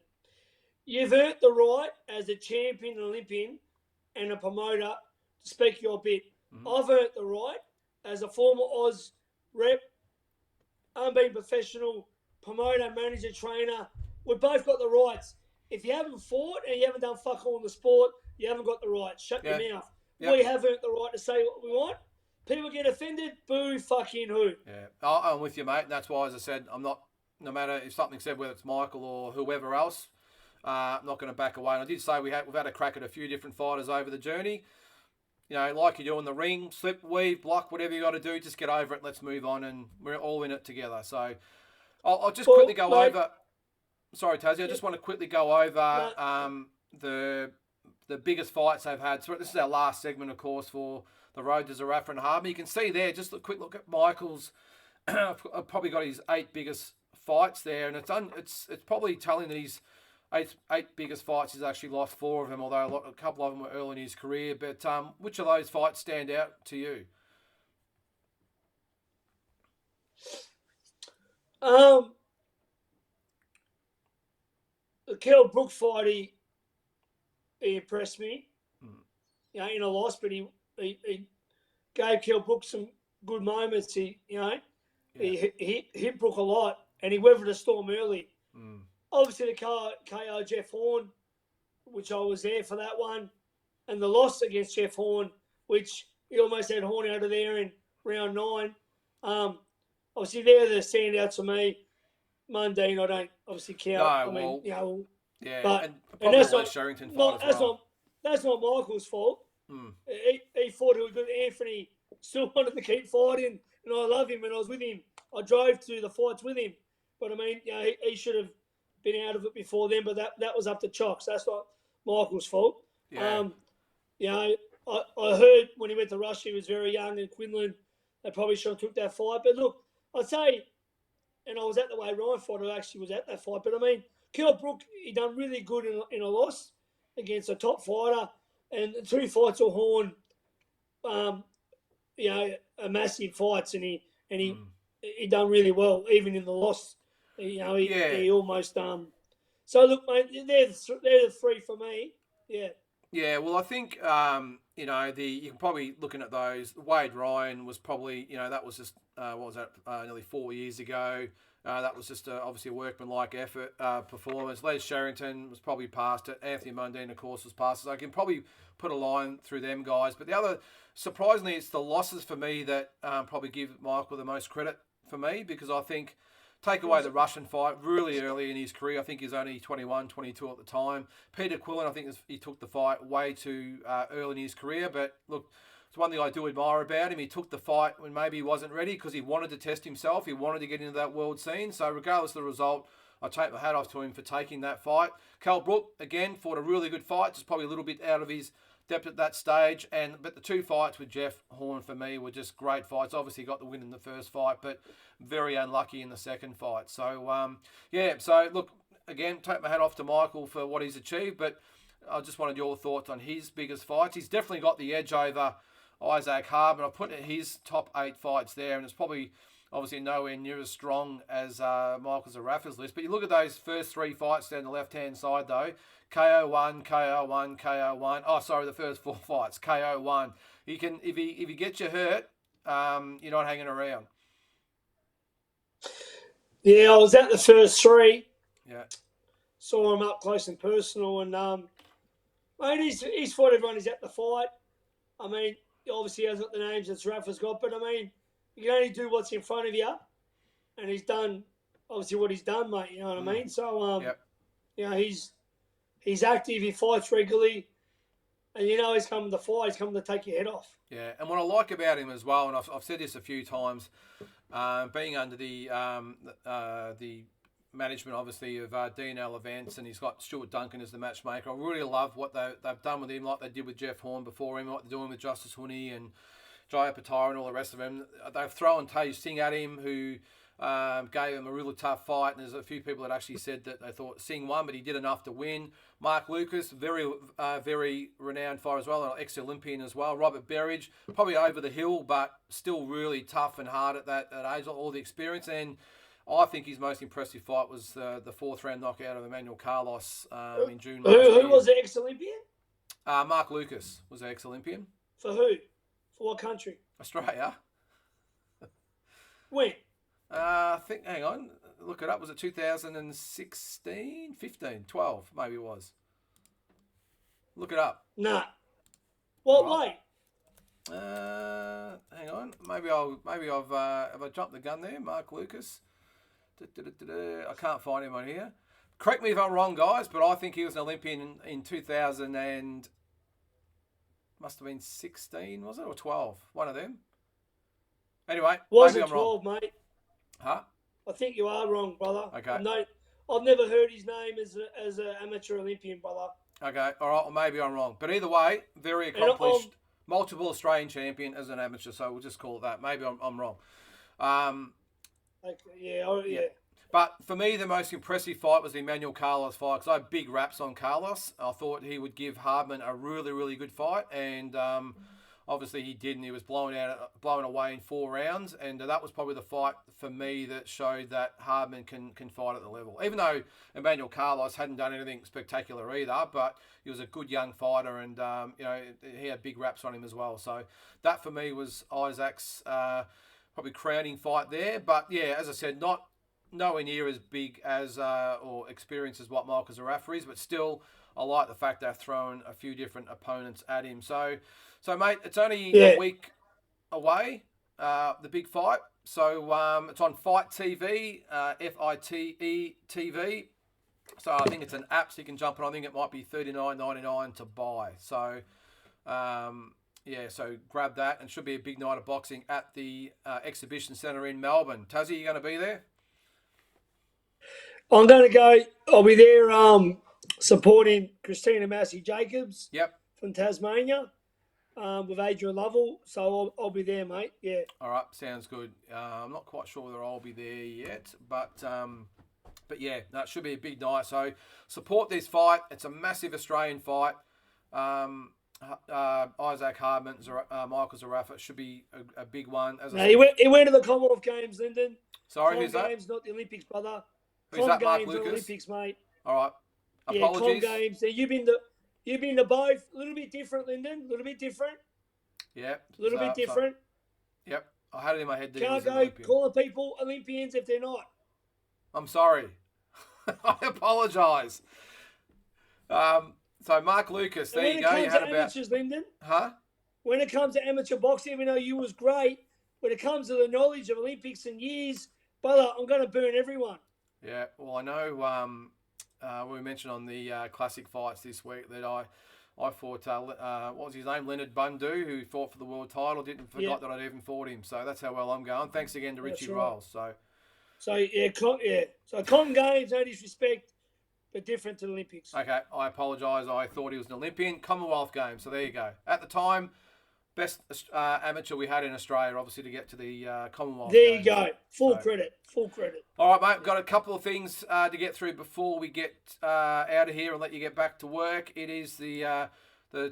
Speaker 2: You've earned the right as a champion Olympian and a promoter to speak your bit. Mm-hmm. I've earned the right as a former Oz rep, unbeaten professional promoter, manager, trainer. We've both got the rights. If you haven't fought and you haven't done fuck all in the sport, you haven't got the right. Shut your mouth. Yep. We have earned the right to say what we want. People get offended, boo fucking who.
Speaker 1: Yeah, I'm with you, mate. And that's why, as I said, I'm not, no matter if something's said, whether it's Michael or whoever else, not going to back away. And I did say we've had a crack at a few different fighters over the journey. Like you do in the ring, slip, weave, block, whatever you got to do, just get over it. Let's move on, and we're all in it together. So I'll just quickly go over. Sorry, Tassie, I just want to quickly go over the biggest fights they've had. So this is our last segment, of course, for the road to Zerafa and Hardman. You can see there, just a quick look at Michael's. I've probably got his 8 biggest fights there, and it's probably telling that his eight biggest fights, he's actually lost 4 of them, although a couple of them were early in his career. But which of those fights stand out to you?
Speaker 2: The Kell Brook fight, he impressed me. In a loss, but he gave Kell Brook some good moments. He hit Brook a lot, and he weathered a storm early. Obviously, the KO Jeff Horn, which I was there for that one, and the loss against Jeff Horn, which he almost had Horn out of there in round 9. Obviously, they're the standouts for me. Mundine, I don't obviously count.
Speaker 1: And that's not Sherrington fight as well.
Speaker 2: That's not Michael's fault. He fought a good Anthony. Still wanted to keep fighting, and I love him. And I was with him. I drove to the fights with him. But he should have been out of it before then. But that was up to Chocks. That's not Michael's fault.
Speaker 1: Yeah.
Speaker 2: I heard when he went to Russia, he was very young in Quinlan. They probably should have took that fight. But look, I'd say, and I was at the way Ryan fought, I actually was at that fight. But Kell Brook, he done really good in a loss against a top fighter. And the 2 fights of Horn, are massive fights, and he done really well, even in the loss. He almost So look, mate, they're the 3 for me. Yeah.
Speaker 1: Yeah, well, I think you can probably looking at those. Wade Ryan was probably that was just nearly 4 years ago. That was just obviously a workmanlike effort performance. Les Sherrington was probably past it. Anthony Mundine, of course, was past it. So I can probably put a line through them guys. But the other, surprisingly, it's the losses for me that probably give Michael the most credit for me, because I think take away the Russian fight really early in his career. I think he's only 21, 22 at the time. Peter Quillen, I think he took the fight way too early in his career. But look, it's one thing I do admire about him. He took the fight when maybe he wasn't ready because he wanted to test himself. He wanted to get into that world scene. So regardless of the result, I take my hat off to him for taking that fight. Kell Brook, again, fought a really good fight. Just probably a little bit out of his depth at that stage. But the 2 fights with Jeff Horn for me were just great fights. Obviously got the win in the first fight, but very unlucky in the second fight. So, so look, again, take my hat off to Michael for what he's achieved. But I just wanted your thoughts on his biggest fights. He's definitely got the edge over Isaac Hardman. I put his top 8 fights there, and it's probably obviously nowhere near as strong as Michael Zerafa's list. But you look at those first 3 fights down the left-hand side, though. KO1, KO1, KO1. Oh, sorry, the first 4 fights. KO1. He can, if he gets you hurt, you're not hanging around.
Speaker 2: Yeah, I was at the first 3.
Speaker 1: Yeah.
Speaker 2: Saw him up close and personal, and mate, he's fought everyone he's at the fight. Obviously he hasn't got the names that Zerafa's got, but you can only do what's in front of you, and he's done obviously what he's done, mate. You know what I mean? So he's active. He fights regularly, and he's coming to fight. He's coming to take your head off.
Speaker 1: Yeah, and what I like about him as well, and I've said this a few times, being under the management, obviously, of D&L Events, and he's got Stuart Duncan as the matchmaker. I really love what they've done with him, like they did with Jeff Horn before him, like they're doing with Justice Hooney and Jaya Patara and all the rest of them. They've thrown Tay Singh at him, who gave him a really tough fight, and there's a few people that actually said that they thought Singh won, but he did enough to win. Mark Lucas, very renowned fighter as well, an ex-Olympian as well. Robert Berridge, probably over the hill, but still really tough and hard at that age, all the experience. And I think his most impressive fight was the 4th round knockout of Emmanuel Carlos in June last year.
Speaker 2: Who was the ex-Olympian?
Speaker 1: Mark Lucas was the ex-Olympian.
Speaker 2: For who? For what country?
Speaker 1: Australia.
Speaker 2: When?
Speaker 1: I think, hang on, look it up. Was it 2016, 15, 12? Maybe it was. Look it up.
Speaker 2: Nah. What way?
Speaker 1: Hang on. Maybe I've have I jumped the gun there? Mark Lucas. I can't find him on here. correct me if I'm wrong, guys, but I think he was an Olympian in 2000 and must have been 16, was it, or 12? One of them. Anyway,
Speaker 2: wasn't
Speaker 1: maybe I'm
Speaker 2: 12,
Speaker 1: wrong.
Speaker 2: mate.
Speaker 1: Huh?
Speaker 2: I think you are wrong, brother.
Speaker 1: Okay.
Speaker 2: I've never heard his name as an amateur Olympian, brother.
Speaker 1: Okay, all right, well, maybe I'm wrong. But either way, very accomplished, multiple Australian champion as an amateur, so we'll just call it that. Maybe I'm wrong.
Speaker 2: Yeah.
Speaker 1: But for me, the most impressive fight was the Emmanuel Carlos fight, because I had big raps on Carlos. I thought he would give Hardman a really, really good fight, and obviously he did, and he was blown away in 4 rounds, and that was probably the fight for me that showed that Hardman can fight at the level. Even though Emmanuel Carlos hadn't done anything spectacular either, but he was a good young fighter, and he had big raps on him as well. So that for me was Isaac's probably crowning fight there. But yeah, as I said, nowhere near as big as or experienced as what Michael Zerafa is, but still, I like the fact they've thrown a few different opponents at him. So mate, it's only a week away, the big fight. So it's on Fight TV, FITE TV. So I think it's an app, so you can jump on. I think it might be $39.99 to buy. So so grab that, and should be a big night of boxing at the Exhibition Centre in Melbourne. Tazzy, you going to be there?
Speaker 2: I'm going to go. I'll be there supporting Christina Massey-Jacobs from Tasmania with Adrian Lovell. So I'll be there, mate. Yeah.
Speaker 1: All right, sounds good. I'm not quite sure whether I'll be there yet, but yeah, no, it should be a big night. So support this fight. It's a massive Australian fight. Isaac Hardman, Michael Zerafa should be a big one.
Speaker 2: He went to the Commonwealth Games, Lyndon.
Speaker 1: Sorry, who's that?
Speaker 2: Games, not the Olympics, brother.
Speaker 1: Who's that, Mark Lucas?
Speaker 2: Olympics, mate.
Speaker 1: All right. Apologies.
Speaker 2: Yeah, Games. So you've been to both. A little bit different, Lyndon. A little bit different.
Speaker 1: Yeah.
Speaker 2: A little bit different.
Speaker 1: Yep. I had it in my head that
Speaker 2: Can't go calling people Olympians if they're not.
Speaker 1: I'm sorry. I apologise. So Mark Lucas, there you go. You had about
Speaker 2: amateurs, Lyndon.
Speaker 1: Huh?
Speaker 2: When it comes to amateur boxing, even though you was great, when it comes to the knowledge of Olympics and years, brother, I'm going to burn everyone.
Speaker 1: Yeah, well, I know we mentioned on the classic fights this week that I fought, what was his name, Leonard Bundu, who fought for the world title. Forgot that I'd even fought him. So that's how well I'm going. Thanks again to Richie Rolls. So Com Games, no disrespect, but different to the Olympics. Okay, I apologise. I thought he was an Olympian. Commonwealth Games. So there you go. At the time, best amateur we had in Australia, obviously, to get to the Commonwealth
Speaker 2: There
Speaker 1: Games.
Speaker 2: You go. Full credit.
Speaker 1: All right, mate. Got a couple of things to get through before we get out of here and let you get back to work. It is the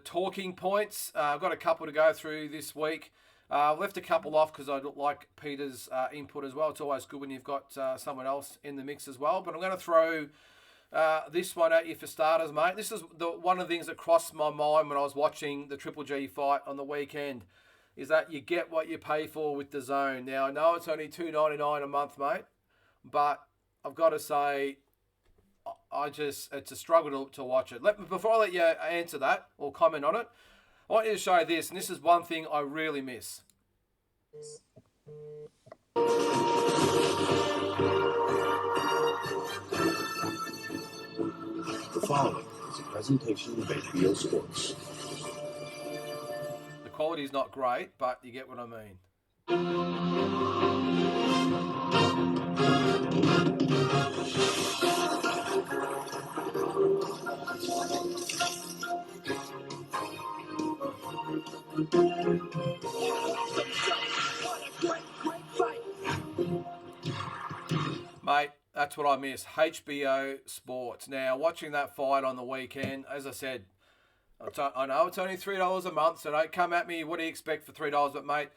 Speaker 1: talking points. I've got a couple to go through this week. I've left a couple off because I like Peter's input as well. It's always good when you've got someone else in the mix as well. But I'm going to throw this one at you for starters, mate. This is one of the things that crossed my mind when I was watching the Triple G fight on the weekend, is that you get what you pay for with the Zone. Now, I know it's only $2.99 a month, mate, but I've got to say, it's a struggle to watch it. Before I let you answer that or comment on it, I want you to show this, and this is one thing I really miss.
Speaker 3: The following is a presentation of HBO Sports.
Speaker 1: The quality is not great, but you get what I mean. Mate, that's what I miss. HBO Sports. Now, watching that fight on the weekend, as I said, I know it's only $3 a month, so don't come at me. What do you expect for $3? But, mate,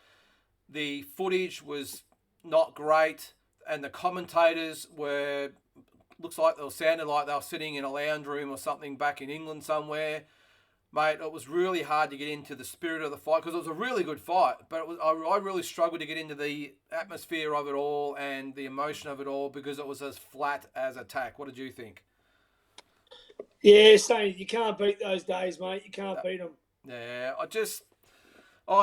Speaker 1: the footage was not great, and the commentators sounded like they were sitting in a lounge room or something back in England somewhere. Mate, it was really hard to get into the spirit of the fight because it was a really good fight, but I really struggled to get into the atmosphere of it all and the emotion of it all because it was as flat as a tack. What did you think?
Speaker 2: Yeah, same. You can't beat those days, mate. You can't beat them.
Speaker 1: Yeah, I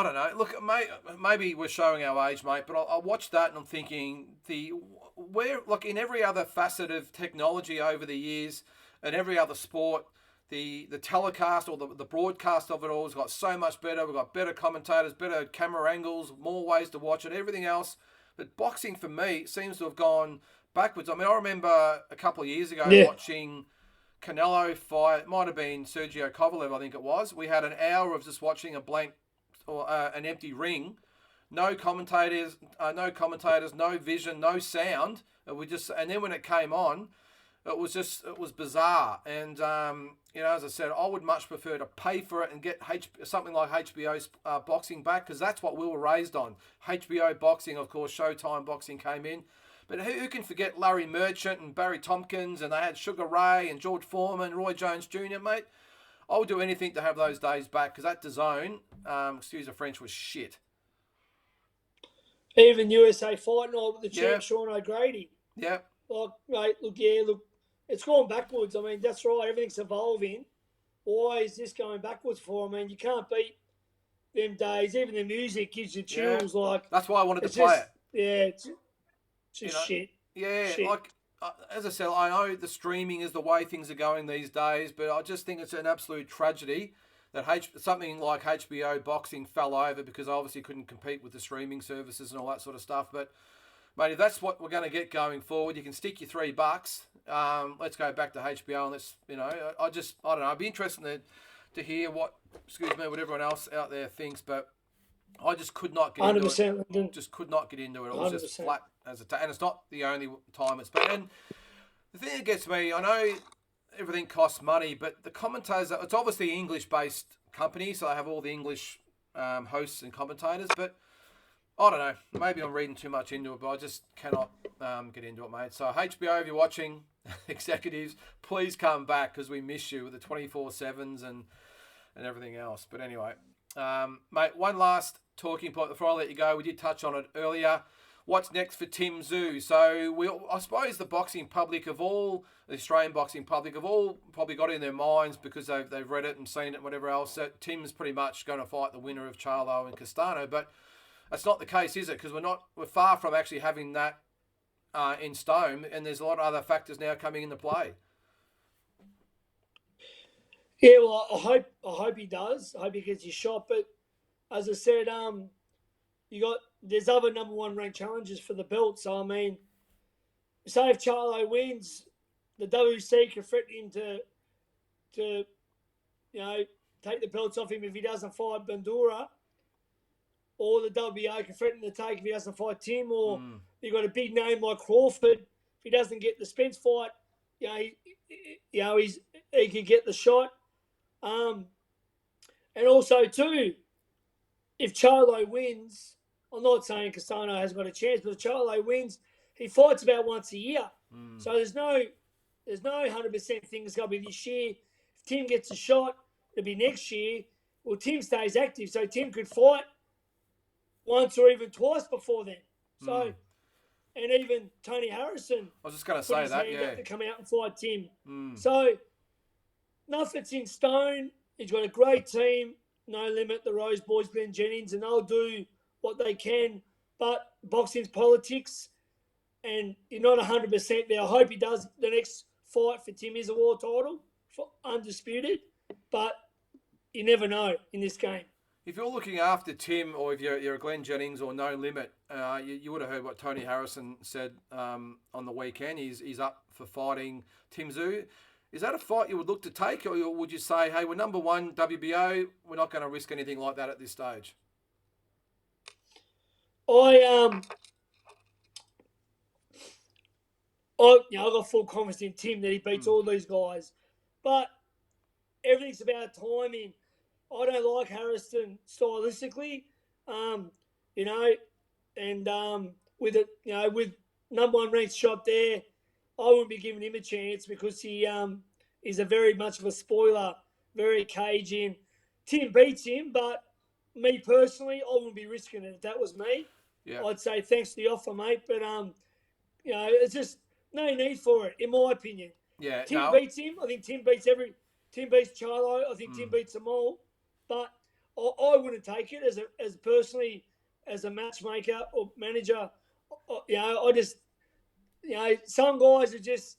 Speaker 1: don't know. Look, mate, maybe we're showing our age, mate, but I watched that and I'm thinking we're like in every other facet of technology over the years and every other sport, the telecast or the broadcast of it all has got so much better. We've got better commentators, better camera angles, more ways to watch it, everything else. But boxing for me seems to have gone backwards. I mean, I remember a couple of years ago watching Canelo fight. It might have been Sergio Kovalev, I think it was. We had an hour of just watching a blank or an empty ring. No commentators, no vision, no sound. And then when it came on, it was bizarre. And as I said, I would much prefer to pay for it and get something like HBO's boxing back, because that's what we were raised on. HBO boxing, of course, Showtime boxing came in. But who can forget Larry Merchant and Barry Tompkins, and they had Sugar Ray and George Foreman, Roy Jones Jr., mate? I would do anything to have those days back, because that DAZN, excuse the French, was shit.
Speaker 2: Even USA Fight Night with the champ, Sean O'Grady.
Speaker 1: Yeah.
Speaker 2: Like, mate, look, it's gone backwards. I mean, that's right. Everything's evolving. Why is this going backwards for? I mean, you can't beat them days. Even the music gives you chills. Like,
Speaker 1: that's why I wanted to play it.
Speaker 2: Yeah, it's just shit.
Speaker 1: Yeah,
Speaker 2: shit.
Speaker 1: Like, as I said, I know the streaming is the way things are going these days, but I just think it's an absolute tragedy that something like HBO boxing fell over because I obviously couldn't compete with the streaming services and all that sort of stuff. But, mate, if that's what we're going to get going forward, you can stick your $3. Let's go back to HBO and let's, I don't know. I'd be interested to hear what everyone else out there thinks, but I just could not get into it.
Speaker 2: Lyndon.
Speaker 1: Just could not get into it. It was
Speaker 2: 100%.
Speaker 1: just flat as and it's not the only time it's been. And the thing that gets me, I know everything costs money, but the commentators, it's obviously an English-based company, so they have all the English hosts and commentators, but I don't know. Maybe I'm reading too much into it, but I just cannot get into it, mate. So HBO, if you're watching, executives, please come back because we miss you with the 24/7s and everything else. But anyway, mate, one last talking point before I let you go. We did touch on it earlier. What's next for Tim Tszyu? So I suppose the boxing public of all, the Australian boxing public have all probably got in their minds because they've read it and seen it and whatever else, that Tim's pretty much going to fight the winner of Charlo and Castano. But that's not the case, is it? Because we're far from actually having that in stone, and there's a lot of other factors now coming into play.
Speaker 2: Yeah, well, I hope he does. I hope he gets his shot. But as I said, there's other number one ranked challenges for the belt. So I mean, say if Charlo wins, the WC can threaten him to take the belts off him if he doesn't fight Bandura, or the WBA can threaten to take if he doesn't fight Tim, or you've got a big name like Crawford. If he doesn't get the Spence fight, he could get the shot. And also too, if Charlo wins, I'm not saying Castano has got a chance, but if Charlo wins, he fights about once a year. So there's no 100% thing that's going to be this year. If Tim gets a shot, it'll be next year. Well, Tim stays active, so Tim could fight once or even twice before then. So, and even Tony Harrison.
Speaker 1: I was just going to say that,
Speaker 2: to come out and fight Tim. So, nothing's in stone. He's got a great team. No Limit, the Rose Boys, Glenn Jennings, and they'll do what they can. But boxing's politics, and you're not 100% there. I hope he does. The next fight for Tim is a world title, for undisputed. But you never know in this game.
Speaker 1: If you're looking after Tim, or if you're a Glenn Jennings or No Limit, you would have heard what Tony Harrison said on the weekend. He's up for fighting Tim Tszyu. Is that a fight you would look to take, or would you say, hey, we're number one WBO, we're not going to risk anything like that at this stage?
Speaker 2: I've got full confidence in Tim that he beats all these guys, but everything's about timing. I don't like Harrison stylistically, with number one ranked shot there, I wouldn't be giving him a chance because he is a very much of a spoiler, very cagey. Tim beats him, but me personally, I wouldn't be risking it if that was me.
Speaker 1: Yeah.
Speaker 2: I'd say thanks for the offer, mate, but it's just no need for it, in my opinion.
Speaker 1: Yeah,
Speaker 2: Tim beats him. I think Tim beats Charlo. I think Tim beats them all. But I wouldn't take it as personally as a matchmaker or manager. some guys are just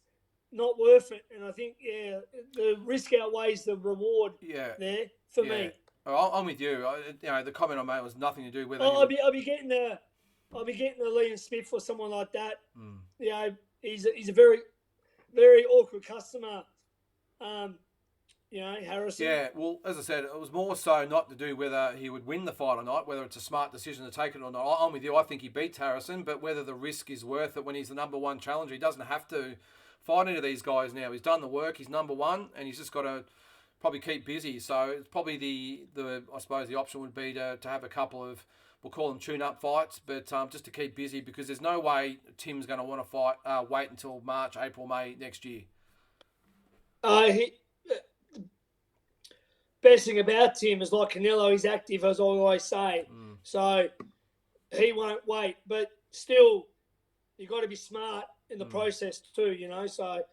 Speaker 2: not worth it. And I think, the risk outweighs the reward there for me.
Speaker 1: I'm with you. The comment I made was nothing to do with it.
Speaker 2: I'll be getting a Liam Smith or someone like that. He's a very, very awkward customer. Harrison.
Speaker 1: Yeah, well, as I said, it was more so not to do whether he would win the fight or not, whether it's a smart decision to take it or not. I'm with you. I think he beats Harrison, but whether the risk is worth it when he's the number one challenger, he doesn't have to fight any of these guys now. He's done the work. He's number one, and he's just got to probably keep busy. So it's probably I suppose the option would be to have a couple of, we'll call them tune-up fights, but just to keep busy, because there's no way Tim's going to want to wait until March, April, May next year.
Speaker 2: Best thing about Tim is, like Canelo, he's active, as I always say. So he won't wait. But still, you've got to be smart in the process too, so...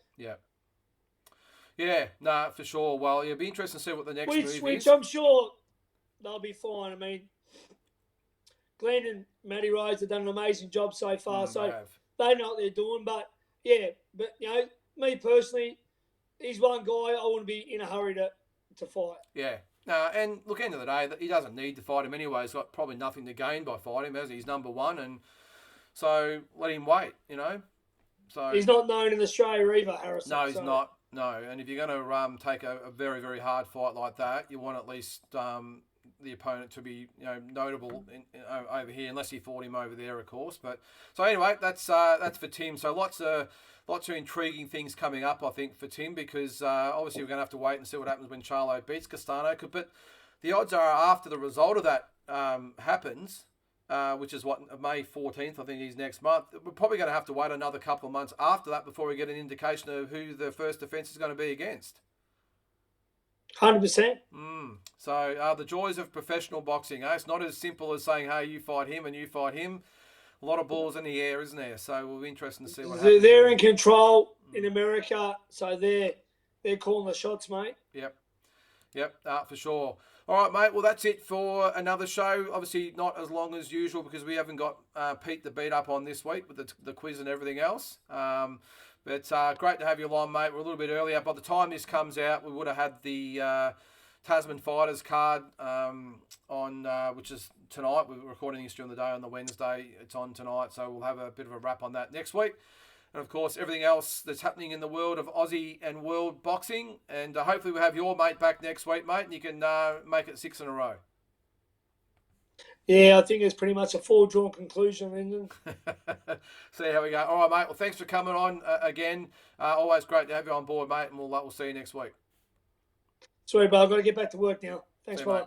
Speaker 1: Yeah, no, for sure. Well, it'll be interesting to see what the next move is.
Speaker 2: Which I'm sure they'll be fine. I mean, Glenn and Matty Rhodes have done an amazing job so far. They know what they're doing. But me personally, he's one guy I wouldn't be in a hurry to fight.
Speaker 1: Yeah. No, and look, end of the day, he doesn't need to fight him anyway. He's got probably nothing to gain by fighting him, as he's number one, and so let him wait, So
Speaker 2: he's not known in Australia either, Harrison.
Speaker 1: No, he's not. No, and if you're going to take a very, very hard fight like that, you want at least the opponent to be notable over here, unless he fought him over there, of course. But so anyway, that's for Tim. So lots of intriguing things coming up, I think, for Tim, because obviously we're going to have to wait and see what happens when Charlo beats Castano. But the odds are, after the result of that happens, which is May 14th, I think, is next month, we're probably going to have to wait another couple of months after that before we get an indication of who the first defence is going to be against.
Speaker 2: 100%.
Speaker 1: So the joys of professional boxing, It's not as simple as saying, hey, you fight him and you fight him. A lot of balls in the air, isn't there? So we'll be interested to see what happens.
Speaker 2: They're in control in America, so they're calling the shots, mate.
Speaker 1: Yep, for sure. All right, mate. Well, that's it for another show. Obviously, not as long as usual because we haven't got Pete the beat up on this week with the quiz and everything else. But great to have you along, mate. We're a little bit earlier. By the time this comes out, we would have had the Tasman Fighters card on, which is tonight. We're recording this during the day on the Wednesday. It's on tonight, so we'll have a bit of a wrap on that next week. And, of course, everything else that's happening in the world of Aussie and world boxing. And hopefully we'll have your mate back next week, mate, and you can make it 6 in a row.
Speaker 2: Yeah, I think it's pretty much a foregone conclusion, Lyndon.
Speaker 1: See how we go. All right, mate. Well, thanks for coming on again. Always great to have you on board, mate, and we'll see you next week.
Speaker 2: Sorry, but I've got to get back to work now. Thanks, mate.